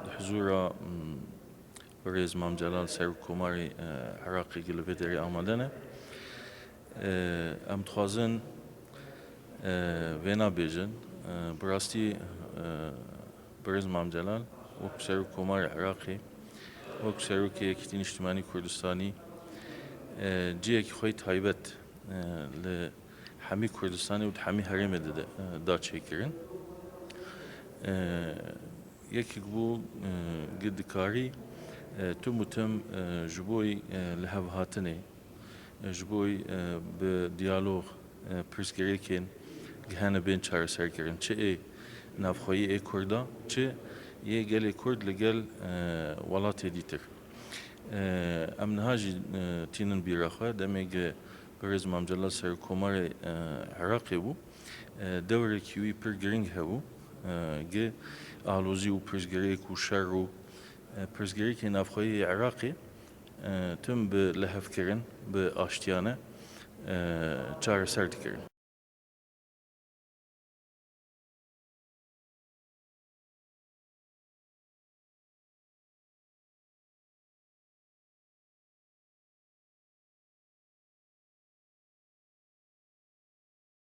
لحضور برئیس مام جەلال سەرۆک کۆماری عێراقێکی لە بێ دەرێ ئامادەنە ئەم دخوازن وێ نابێژن بڕاستی برئیس مام جەلال وەکو سەرۆک کۆماری عێراقی وەکو سەرۆکی یەکێتی نیشتیمانی کوردستانی جێیەکی خۆی تایبەت لە هەمی کوردستانی و هەمی هەرێمێ دا چێکردن یەکێک بوو گردکاری تم و تم ji بۆی لە هەڤهاتنێ ji بۆی bi diyalog pirsgirêkên gihane bên çareserkirin çi ê navxweyî ê Kurda çi yê gelê Kurd li gel welatê dîtir em niha jî tînin bîra xwe demê Birêz Mam Celal Serokkomarê Iraqê bû dewrekî wî pir giring hebû gi alozî û pirsgirêk û şer û pirsgirêkên navxweyî Iraqê tim bi lehevkirin bi aştiyane çareser dikirin.